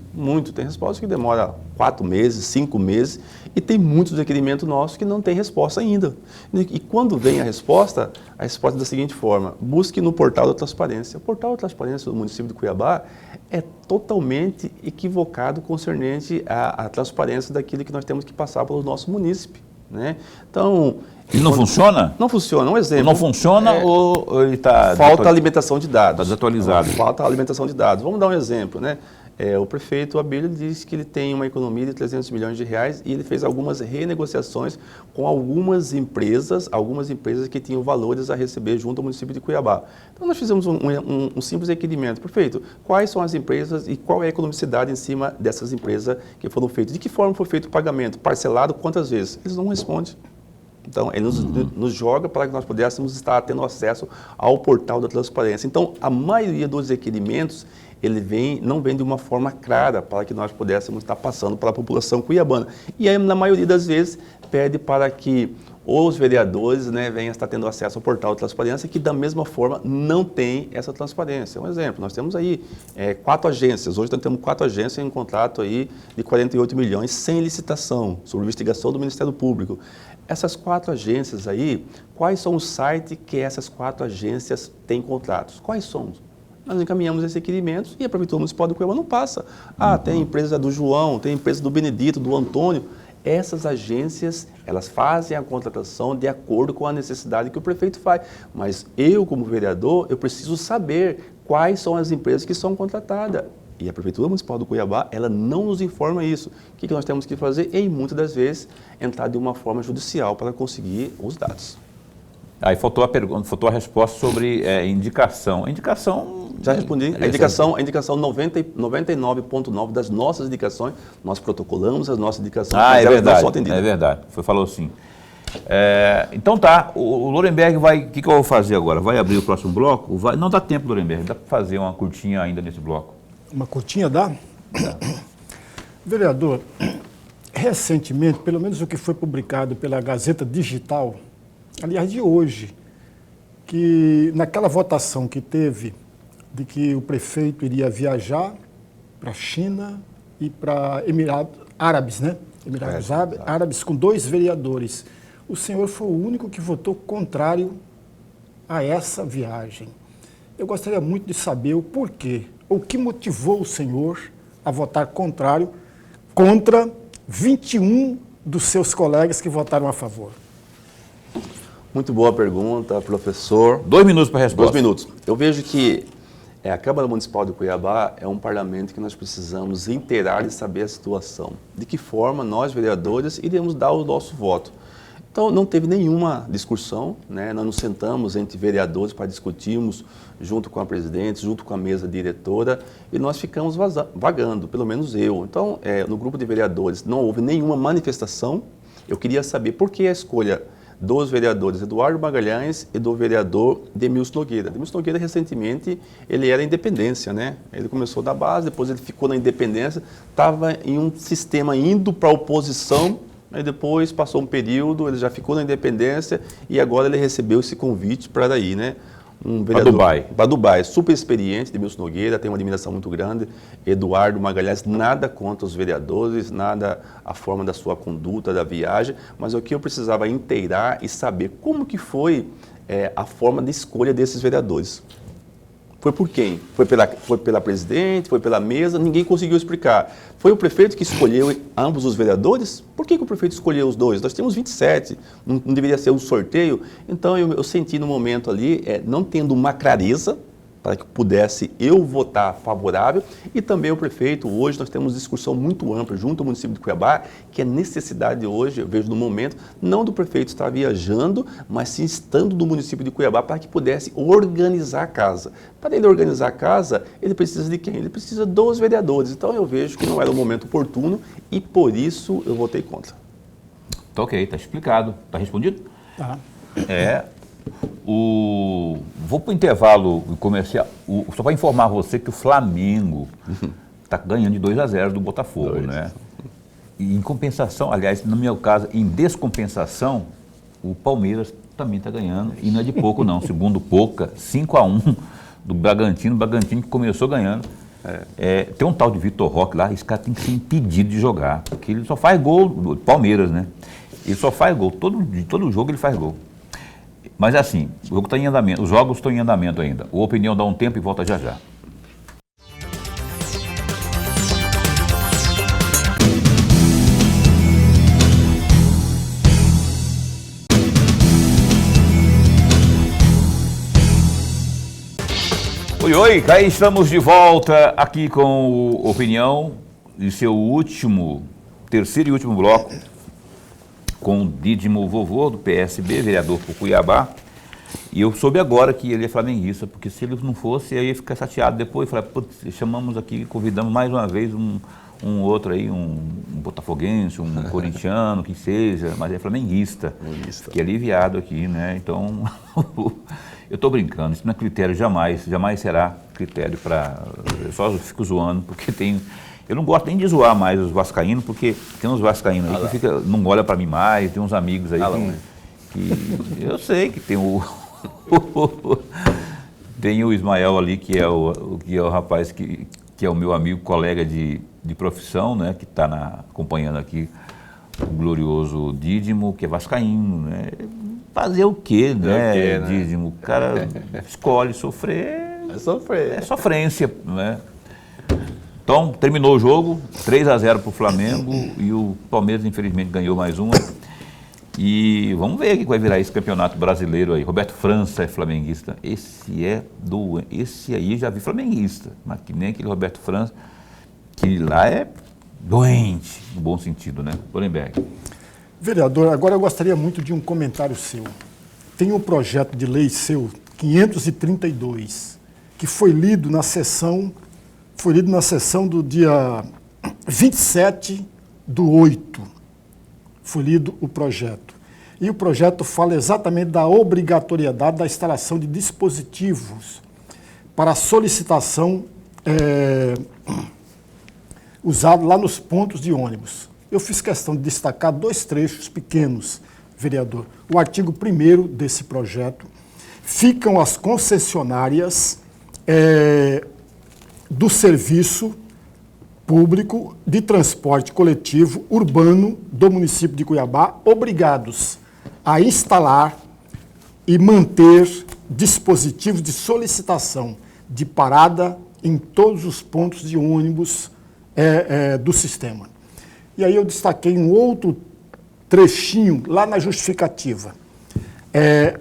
Tem respostas que demoram 4 meses, 5 meses, e tem muitos requerimentos nossos que não tem resposta ainda. E quando vem a resposta é da seguinte forma: busque no portal da transparência. O portal da transparência do município de Cuiabá é totalmente equivocado concernente à transparência daquilo que nós temos que passar para o nosso município. Né? Então, e não funciona? Não funciona. Um exemplo. Não funciona ou ele está... Falta alimentação de dados. Está desatualizado. Falta alimentação de dados. Vamos dar um exemplo, né? O prefeito Abílio disse que ele tem uma economia de 300 milhões de reais e ele fez algumas renegociações com algumas empresas que tinham valores a receber junto ao município de Cuiabá. Então nós fizemos um simples requerimento. Prefeito, quais são as empresas e qual é a economicidade em cima dessas empresas que foram feitas? De que forma foi feito o pagamento? Parcelado quantas vezes? Eles não respondem. Então, ele nos joga para que nós pudéssemos estar tendo acesso ao portal da transparência. Então, a maioria dos requerimentos, não vem de uma forma clara para que nós pudéssemos estar passando para a população cuiabana. E aí, na maioria das vezes, pede para que os vereadores, né, venham estar tendo acesso ao portal da transparência, que da mesma forma não tem essa transparência. Um exemplo, nós temos aí 4 agências. Hoje nós temos 4 agências em um contrato aí de 48 milhões sem licitação, sob investigação do Ministério Público. Essas 4 agências aí, quais são os sites que essas 4 agências têm contratos? Quais são? Nós encaminhamos esses requerimentos e a Prefeitura Municipal de Cuiabá não passa. Tem a empresa do João, tem a empresa do Benedito, do Antônio. Essas agências, elas fazem a contratação de acordo com a necessidade que o prefeito faz. Mas eu, como vereador, eu preciso saber quais são as empresas que são contratadas. E a Prefeitura Municipal do Cuiabá, ela não nos informa isso. O que nós temos que fazer? E muitas das vezes, entrar de uma forma judicial para conseguir os dados. Aí faltou a resposta sobre indicação. Indicação... Já respondi. A indicação 99,9% das nossas indicações, nós protocolamos as nossas indicações, mas elas não são atendidas. É verdade, falou sim. Então tá, o Lorenberg vai... O que eu vou fazer agora? Vai abrir o próximo bloco? Não dá tempo, Lorenberg, dá para fazer uma curtinha ainda nesse bloco. Uma curtinha dá? Vereador, recentemente, pelo menos o que foi publicado pela Gazeta Digital, aliás, de hoje, que naquela votação que teve de que o prefeito iria viajar para a China e para Emirados Árabes, né? Emirados Árabes, com 2 vereadores. O senhor foi o único que votou contrário a essa viagem. Eu gostaria muito de saber o porquê, o que motivou o senhor a votar contra 21 dos seus colegas que votaram a favor? Muito boa pergunta, professor. 2 minutos para a resposta. 2 minutos. Eu vejo que a Câmara Municipal de Cuiabá é um parlamento que nós precisamos inteirar e saber a situação. De que forma nós, vereadores, iremos dar o nosso voto. Então, não teve nenhuma discussão, né? Nós nos sentamos entre vereadores para discutirmos junto com a presidente, junto com a mesa diretora, e nós ficamos vagando, pelo menos eu. Então, no grupo de vereadores não houve nenhuma manifestação. Eu queria saber por que a escolha dos vereadores Eduardo Magalhães e do vereador Demilson Nogueira. Demilson Nogueira, recentemente, ele era independência, né? Ele começou da base, depois ele ficou na independência, estava em um sistema indo para a oposição, aí depois passou um período, ele já ficou na independência e agora ele recebeu esse convite para ir, né? Um vereador para Dubai, super experiente, Demilson Nogueira, tem uma admiração muito grande. Eduardo Magalhães, nada contra os vereadores, nada a forma da sua conduta, da viagem, mas o que eu precisava inteirar e saber como que foi a forma de escolha desses vereadores. Foi por quem? Foi pela presidente, foi pela mesa, ninguém conseguiu explicar. Foi o prefeito que escolheu ambos os vereadores? Por que o prefeito escolheu os dois? Nós temos 27, não deveria ser um sorteio? Então eu senti no momento ali, não tendo uma clareza, para que pudesse eu votar favorável, e também o prefeito, hoje nós temos discussão muito ampla junto ao município de Cuiabá, que a necessidade hoje, eu vejo no momento, não do prefeito estar viajando, mas sim estando no município de Cuiabá para que pudesse organizar a casa. Para ele organizar a casa, ele precisa de quem? Ele precisa dos vereadores. Então eu vejo que não era o momento oportuno e por isso eu votei contra. Tá ok, tá explicado. Tá respondido? Tá. Vou para o intervalo comercial. Só para informar você que o Flamengo está ganhando de 2-0 do Botafogo, né? E em compensação, aliás, no meu caso, em descompensação, o Palmeiras também está ganhando, e não é de pouco não, segundo Pouca, 5-1 do Bragantino, que começou ganhando. Tem um tal de Vitor Roque lá, esse cara tem que ser impedido de jogar, porque ele só faz gol, do Palmeiras, né? Ele só faz gol, todo jogo ele faz gol. Mas é assim, o jogo está em andamento, os jogos estão em andamento ainda. O Opinião dá um tempo e volta já já. Oi, cá estamos de volta aqui com o Opinião e seu terceiro e último bloco, com o Dídimo Vovô, do PSB, vereador por Cuiabá. E eu soube agora que ele é flamenguista, porque se ele não fosse, eu ia ficar chateado depois. Falei, chamamos aqui, convidamos mais uma vez um outro aí, um botafoguense, um corintiano, que seja, mas é flamenguista. Que é aliviado aqui, né? Então, eu estou brincando, isso não é critério jamais será critério para... Eu só fico zoando, porque tem... Eu não gosto nem de zoar mais os vascaínos, porque tem uns vascaínos aí que não olham para mim mais, tem uns amigos aí que eu sei que tem tem o Ismael ali, que é o rapaz que é o meu amigo, colega de profissão, né, que está acompanhando aqui o glorioso Dídimo, que é vascaíno, né? Fazer o quê, né, Dídimo? O cara escolhe sofrer. É sofrência, né? Então, terminou o jogo, 3-0 para o Flamengo e o Palmeiras, infelizmente, ganhou mais uma. E vamos ver o que vai virar esse campeonato brasileiro aí. Roberto França é flamenguista. Esse aí já vi flamenguista, mas que nem aquele Roberto França, que lá é doente, no bom sentido, né? Lorenberg. Vereador, agora eu gostaria muito de um comentário seu. Tem um projeto de lei seu, 532, que foi lido na sessão do dia 27/8. Foi lido o projeto. E o projeto fala exatamente da obrigatoriedade da instalação de dispositivos para solicitação usado lá nos pontos de ônibus. Eu fiz questão de destacar 2 trechos pequenos, vereador. O artigo 1º desse projeto: ficam as concessionárias do serviço público de transporte coletivo urbano do município de Cuiabá obrigados a instalar e manter dispositivos de solicitação de parada em todos os pontos de ônibus do sistema. E aí eu destaquei um outro trechinho lá na justificativa.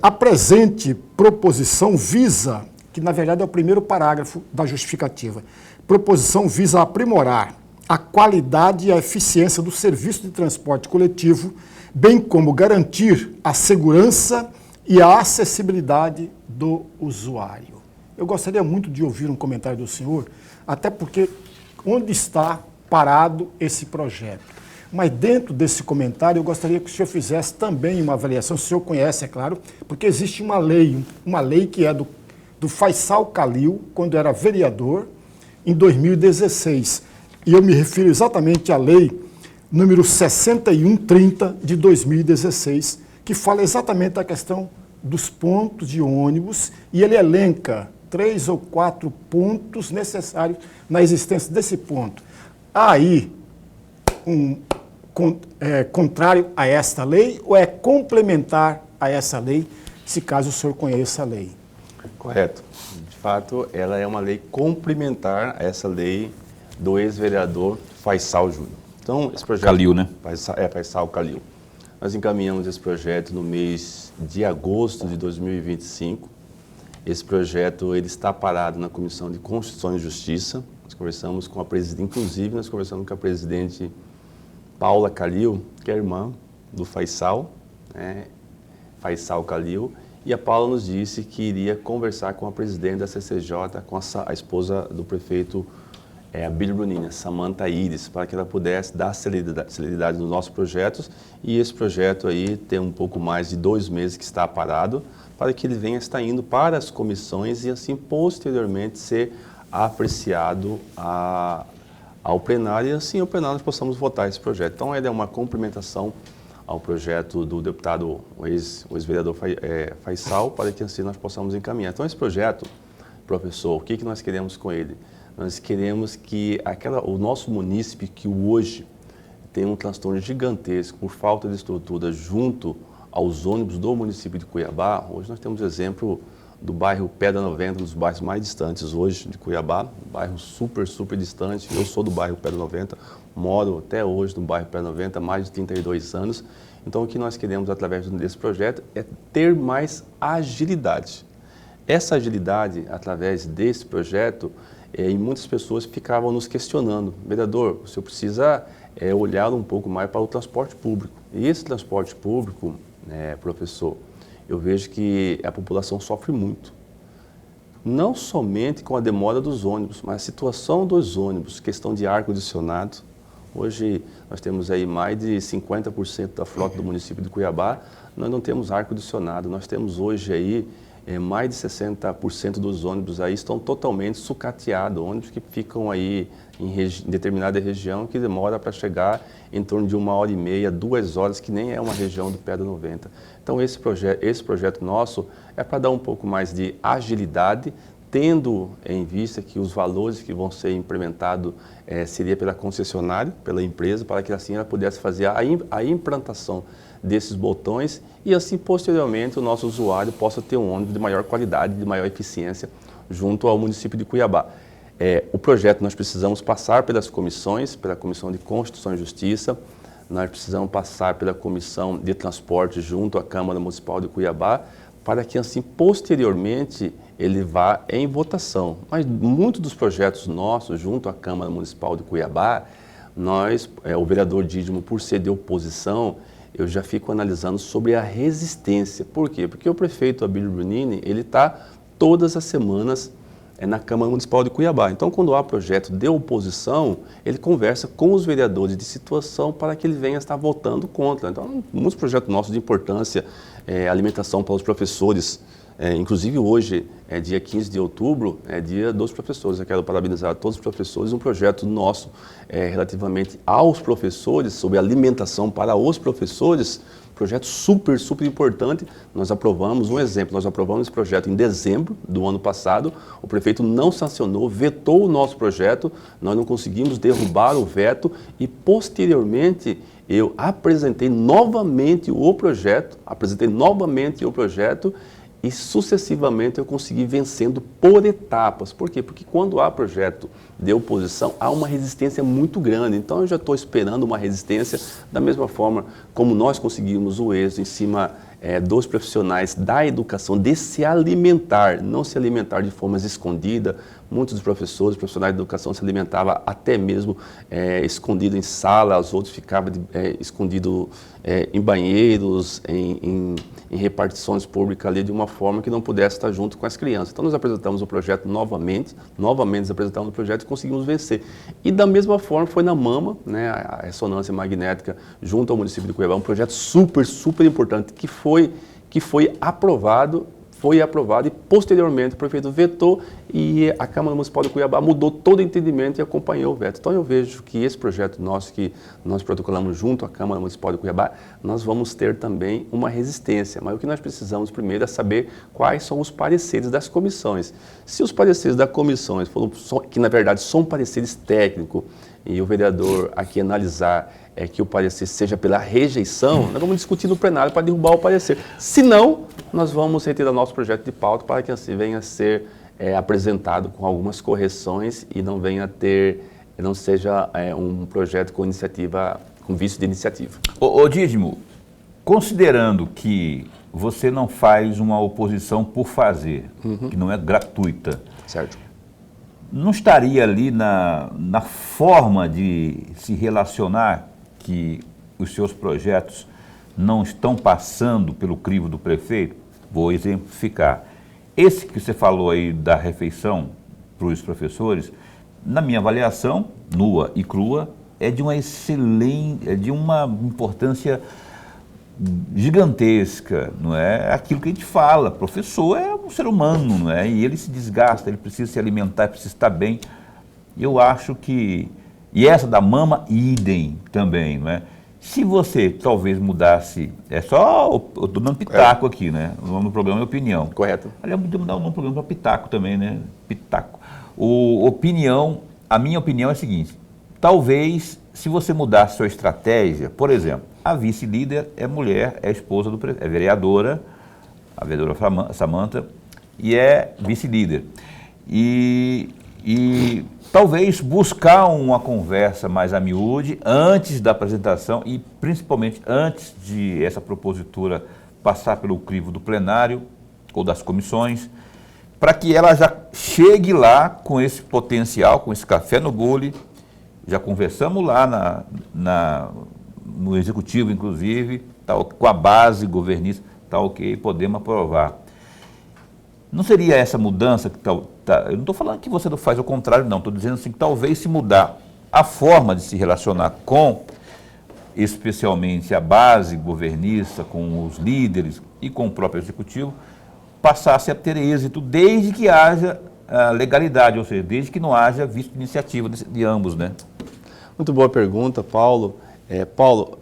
A presente proposição visa, que na verdade é o primeiro parágrafo da justificativa, proposição visa aprimorar a qualidade e a eficiência do serviço de transporte coletivo, bem como garantir a segurança e a acessibilidade do usuário. Eu gostaria muito de ouvir um comentário do senhor, até porque onde está parado esse projeto? Mas dentro desse comentário eu gostaria que o senhor fizesse também uma avaliação, o senhor conhece, é claro, porque existe uma lei que é do Faisal Khalil, quando era vereador, em 2016. E eu me refiro exatamente à lei número 6130 de 2016, que fala exatamente da questão dos pontos de ônibus, e ele elenca 3 ou 4 pontos necessários na existência desse ponto. Há aí contrário a esta lei ou é complementar a essa lei, se caso o senhor conheça a lei? Correto. De fato, ela é uma lei complementar a essa lei do ex-vereador Faisal Júnior. Então, esse projeto... Khalil, né? Faisal Khalil. Nós encaminhamos esse projeto no mês de agosto de 2025. Esse projeto ele está parado na Comissão de Constituição e Justiça. Nós conversamos com a presidente, inclusive nós conversamos com a presidente Paula Khalil, que é irmã do Faisal, né? Faisal Khalil, e a Paula nos disse que iria conversar com a presidente da CCJ, com a esposa do prefeito Abílio Brunini, Samantha Iris, para que ela pudesse dar celeridade nos nossos projetos, e esse projeto aí tem um pouco mais de 2 meses que está parado, para que ele venha estar indo para as comissões e assim posteriormente ser apreciado ao plenário, e assim ao plenário nós possamos votar esse projeto. Então ele é uma complementação ao projeto do deputado, o ex-vereador Faisal, para que assim nós possamos encaminhar. Então esse projeto, professor, o que nós queremos com ele? Nós queremos que o nosso munícipe, que hoje tem um transtorno gigantesco por falta de estrutura junto aos ônibus do município de Cuiabá, hoje nós temos exemplo do bairro Pedra 90, um dos bairros mais distantes hoje de Cuiabá, um bairro super distante. Eu sou do bairro Pedra 90, moro até hoje no bairro Pedra 90 há mais de 32 anos. Então o que nós queremos através desse projeto é ter mais agilidade. Essa agilidade, através desse projeto, e muitas pessoas ficavam nos questionando, vereador, o senhor precisa olhar um pouco mais para o transporte público. E esse transporte público, professor, eu vejo que a população sofre muito. Não somente com a demora dos ônibus, mas a situação dos ônibus, questão de ar-condicionado. Hoje nós temos aí mais de 50% da frota do município de Cuiabá, nós não temos ar-condicionado. Nós temos hoje aí mais de 60% dos ônibus aí estão totalmente sucateados, ônibus que ficam aí em determinada região que demora para chegar em torno de 1h30, 2 horas, que nem é uma região do Pedra 90. Então esse projeto nosso é para dar um pouco mais de agilidade, tendo em vista que os valores que vão ser implementados seria pela concessionária, pela empresa, para que assim ela pudesse fazer a implantação desses botões e assim posteriormente o nosso usuário possa ter um ônibus de maior qualidade, de maior eficiência junto ao município de Cuiabá. O projeto nós precisamos passar pelas comissões, pela Comissão de Constituição e Justiça, nós precisamos passar pela Comissão de Transporte junto à Câmara Municipal de Cuiabá, para que assim posteriormente ele vá em votação. Mas muitos dos projetos nossos junto à Câmara Municipal de Cuiabá, o vereador Dídimo, por ser de oposição, eu já fico analisando sobre a resistência. Por quê? Porque o prefeito Abílio Brunini, ele está todas as semanas na Câmara Municipal de Cuiabá. Então, quando há projeto de oposição, ele conversa com os vereadores de situação para que ele venha estar votando contra. Então, muitos projetos nossos de importância, alimentação para os professores, inclusive hoje, dia 15 de outubro, é dia dos professores. Eu quero parabenizar todos os professores. Um projeto nosso relativamente aos professores, sobre alimentação para os professores, projeto super importante. Nós aprovamos, um exemplo, nós aprovamos esse projeto em dezembro do ano passado, o prefeito não sancionou, vetou o nosso projeto, nós não conseguimos derrubar o veto e posteriormente apresentei novamente o projeto e sucessivamente eu consegui vencendo por etapas. Por quê? Porque quando há projeto de oposição, há uma resistência muito grande. Então eu já estou esperando uma resistência da mesma forma como nós conseguimos o êxito em cima dos profissionais da educação, de se alimentar, não se alimentar de formas escondidas. Muitos dos profissionais de educação se alimentavam até mesmo escondido em sala, os outros ficavam escondidos em banheiros, em repartições públicas ali, de uma forma que não pudesse estar junto com as crianças. Então nós apresentamos o projeto novamente apresentamos o projeto e conseguimos vencer. E da mesma forma foi na MAMA, né, a ressonância magnética junto ao município de Cuiabá, um projeto super, super importante que foi aprovado e posteriormente o prefeito vetou e a Câmara Municipal de Cuiabá mudou todo o entendimento e acompanhou o veto. Então eu vejo que esse projeto nosso que nós protocolamos junto à Câmara Municipal de Cuiabá, nós vamos ter também uma resistência, mas o que nós precisamos primeiro é saber quais são os pareceres das comissões. Se os pareceres das comissões, que na verdade são pareceres técnicos, e o vereador aqui analisar que o parecer seja pela rejeição, nós vamos discutir no plenário para derrubar o parecer. Se não, nós vamos retirar nosso projeto de pauta para que assim venha a ser apresentado com algumas correções e não seja um projeto com vício de iniciativa. Ô Dídimo, considerando que você não faz uma oposição por fazer, que não é gratuita, Certo. não estaria ali na forma de se relacionar que os seus projetos não estão passando pelo crivo do prefeito? Vou exemplificar. Esse que você falou aí da refeição para os professores, na minha avaliação, nua e crua, é de uma importância gigantesca, não é? Aquilo que a gente fala, professor é um ser humano, não é? E ele se desgasta, ele precisa se alimentar, precisa estar bem. Eu acho que, e essa da mama, idem também, não é? Se você talvez mudasse, eu estou dando pitaco aqui, né? O nome do programa é opinião. Correto. Aliás, podemos dar o nome do programa para pitaco também, né? Pitaco. A minha opinião é a seguinte, talvez se você mudasse sua estratégia, por exemplo, a vice-líder é mulher, é esposa do prefeito, é vereadora, a vereadora Samanta, e é vice-líder. E talvez buscar uma conversa mais a miúde antes da apresentação e principalmente antes de essa propositura passar pelo crivo do plenário ou das comissões, para que ela já chegue lá com esse potencial, com esse café no bule. Já conversamos lá no executivo, inclusive, com a base governista, está ok, podemos aprovar. Não seria essa mudança que eu não estou falando que você não faz o contrário, não. Estou dizendo assim que talvez se mudar a forma de se relacionar com, especialmente a base governista, com os líderes e com o próprio executivo, passasse a ter êxito desde que haja legalidade, ou seja, desde que não haja vício de iniciativa de ambos, né? Muito boa pergunta, Paulo. Paulo,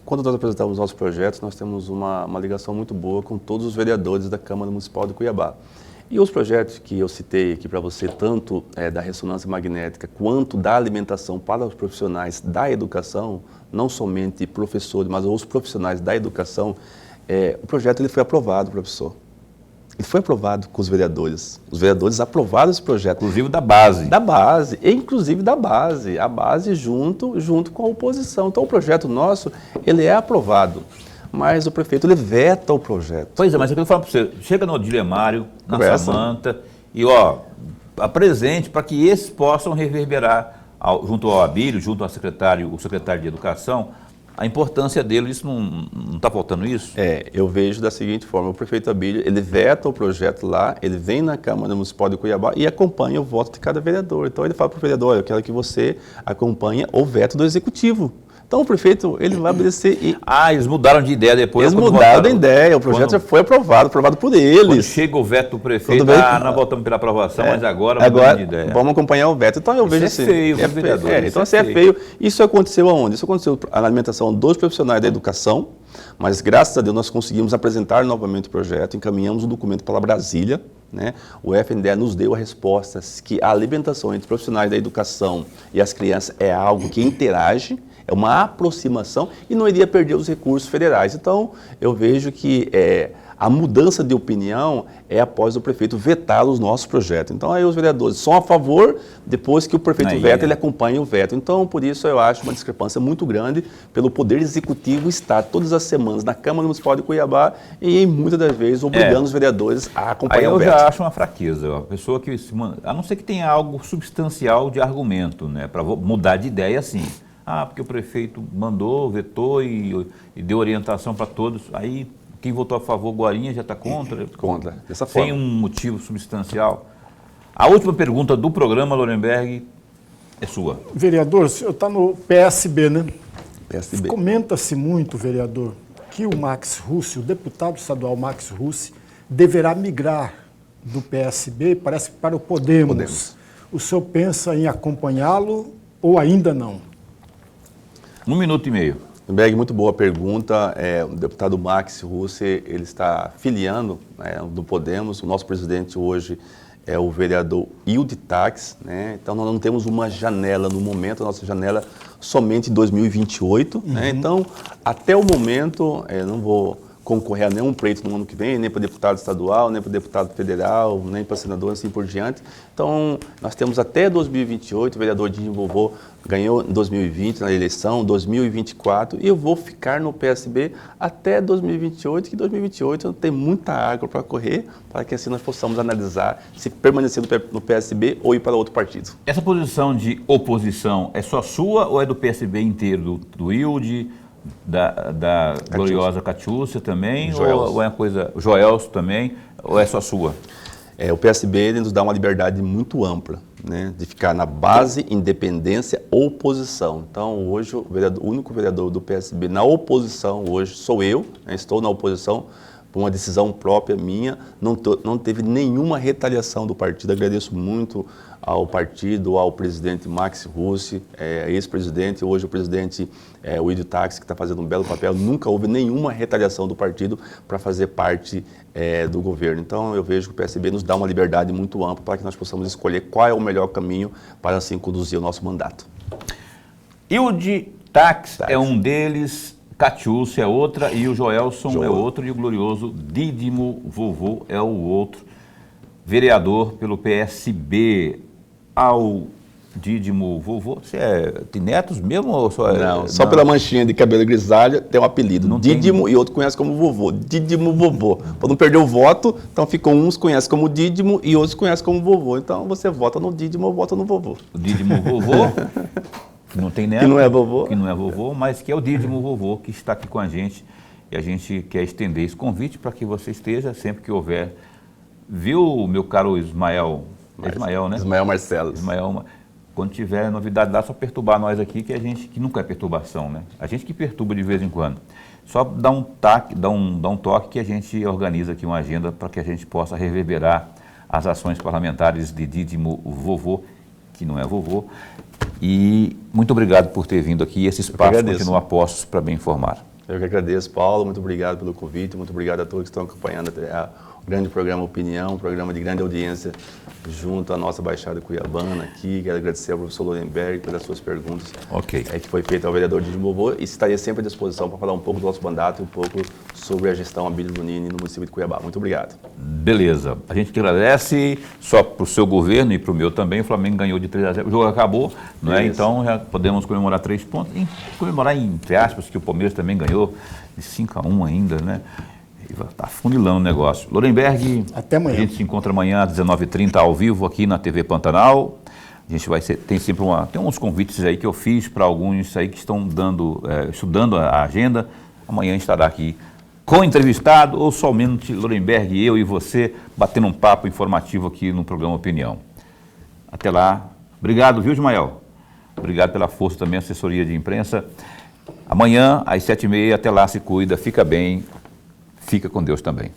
quando nós apresentamos nossos projetos, nós temos uma ligação muito boa com todos os vereadores da Câmara Municipal de Cuiabá. E os projetos que eu citei aqui para você, tanto da ressonância magnética quanto da alimentação para os profissionais da educação, não somente professores, mas os profissionais da educação, o projeto ele foi aprovado, professor. Ele foi aprovado com os vereadores. Os vereadores aprovaram esse projeto. Inclusive da base. Da base, inclusive da base. A base junto com a oposição. Então o projeto nosso, ele é aprovado. Mas o prefeito, ele veta o projeto. Pois é, mas eu quero falar para você, chega no Dilemário, na Conversa. Samanta, e apresente para que esses possam reverberar junto ao Abílio, junto ao secretário de Educação, a importância dele. Isso não está faltando isso? Eu vejo da seguinte forma, o prefeito Abílio, ele veta o projeto lá, ele vem na Câmara Municipal de Cuiabá e acompanha o voto de cada vereador. Então ele fala para o vereador, eu quero que você acompanhe o veto do Executivo. Então o prefeito, ele vai obedecer e... Eles mudaram de ideia depois? Eles mudaram de ideia, o projeto já foi aprovado por eles. Quando chega o veto do prefeito, nós voltamos pela aprovação, mas agora mudamos de ideia. Vamos acompanhar o veto. Então eu vejo assim... Isso é feio, vereador. Então assim é feio. Isso aconteceu aonde? Isso aconteceu na alimentação dos profissionais da educação, mas graças a Deus nós conseguimos apresentar novamente o projeto, encaminhamos o documento para Brasília, né? O FNDE nos deu a resposta que a alimentação entre profissionais da educação e as crianças é algo que interage, é uma aproximação e não iria perder os recursos federais. Então, eu vejo que a mudança de opinião é após o prefeito vetar os nossos projetos. Então, aí os vereadores são a favor, depois que o prefeito veta, ele acompanha o veto. Então, por isso, eu acho uma discrepância muito grande pelo Poder Executivo estar todas as semanas na Câmara Municipal de Cuiabá e, muitas das vezes, obrigando os vereadores a acompanhar o veto. Eu já acho uma fraqueza. A pessoa que, a não ser que tenha algo substancial de argumento, né, para mudar de ideia, assim. Porque o prefeito mandou, vetou e deu orientação para todos, aí... Quem votou a favor, Guarinha, já está contra? Contra, dessa forma. Sem um motivo substancial. A última pergunta do programa, Lorenberg, é sua. Vereador, o senhor está no PSB, né? PSB. Comenta-se muito, vereador, que o Max Russi, o deputado estadual Max Russi, deverá migrar do PSB, parece que para o Podemos. O senhor pensa em acompanhá-lo ou ainda não? 1 minuto e meio. Lorenberg, muito boa pergunta. O deputado Max Russi, ele está filiando do Podemos. O nosso presidente hoje é o vereador Hilde Tax, né? Então, nós não temos uma janela no momento, a nossa janela somente em 2028. Né? Então, até o momento, não vou concorrer a nenhum pleito no ano que vem, nem para deputado estadual, nem para deputado federal, nem para senador, assim por diante. Então, nós temos até 2028, o vereador Dídimo Vovô ganhou em 2020 na eleição, 2024, e eu vou ficar no PSB até 2028, que 2028 tem muita água para correr, para que assim nós possamos analisar se permanecer no PSB ou ir para outro partido. Essa posição de oposição é só sua ou é do PSB inteiro, do Hilde, da gloriosa Catiúcia também, ou é uma coisa, Joelso também, ou é só sua? O PSB ele nos dá uma liberdade muito ampla, né, de ficar na base, independência, oposição. Então, hoje, o único vereador do PSB na oposição hoje sou eu, né, estou na oposição por uma decisão própria minha, não teve nenhuma retaliação do partido. Agradeço muito ao partido, ao presidente Max Russi, ex-presidente, hoje o presidente Hilde Tax, que está fazendo um belo papel. Nunca houve nenhuma retaliação do partido para fazer parte do governo. Então, eu vejo que o PSB nos dá uma liberdade muito ampla para que nós possamos escolher qual é o melhor caminho para assim conduzir o nosso mandato. Hilde Tax é um deles, Catiúcia é outra, e o Joelson é outro, e o glorioso Dídimo Vovô é o outro. Vereador pelo PSB. Ao Dídimo Vovô, você tem netos mesmo ou só Não, só pela manchinha de cabelo grisalho tem um apelido. Não Dídimo tem... e outro conhece como Vovô. Dídimo Vovô. Para não perder o voto, então ficam uns conhecem como Dídimo e outros conhecem como Vovô. Então você vota no Dídimo ou vota no Vovô. O Dídimo Vovô, que não tem neto. Que não é vovô. Que não é vovô, mas que é o Dídimo Vovô que está aqui com a gente. E a gente quer estender esse convite para que você esteja sempre que houver. Viu, meu caro Ismael? Ismael, né? Ismael Marcelo. Ismael, quando tiver novidade lá, só perturbar nós aqui, que a gente, que nunca é perturbação, né? A gente que perturba de vez em quando. Só dá um toque que a gente organiza aqui uma agenda para que a gente possa reverberar as ações parlamentares de Dídimo Vovô, que não é vovô. E muito obrigado por ter vindo aqui. Esse espaço continua a postos para bem informar. Eu que agradeço, Paulo. Muito obrigado pelo convite. Muito obrigado a todos que estão acompanhando o grande programa Opinião, um programa de grande audiência junto à nossa Baixada Cuiabana aqui. Quero agradecer ao professor Lorenberg pelas suas perguntas que foi feita ao vereador Dídimo Vovô, e estaria sempre à disposição para falar um pouco do nosso mandato e um pouco sobre a gestão Abílio Lunini no município de Cuiabá. Muito obrigado. Beleza. A gente que agradece só para o seu governo e para o meu também. O Flamengo ganhou de 3-0. O jogo acabou, não é? Então já podemos comemorar 3 pontos. E comemorar, entre aspas, que o Palmeiras também ganhou de 5-1 ainda, né? Está funilando o negócio. Lorenberg, até amanhã. A gente se encontra amanhã às 19h30 ao vivo aqui na TV Pantanal. A gente vai tem sempre tem uns convites aí que eu fiz para alguns aí que estão estudando a agenda. Amanhã estará aqui com entrevistado ou somente Lorenberg, eu e você, batendo um papo informativo aqui no programa Opinião. Até lá. Obrigado, viu, Ismael? Obrigado pela força também, assessoria de imprensa. Amanhã, às 7h30, até lá, se cuida, fica bem. Fica com Deus também.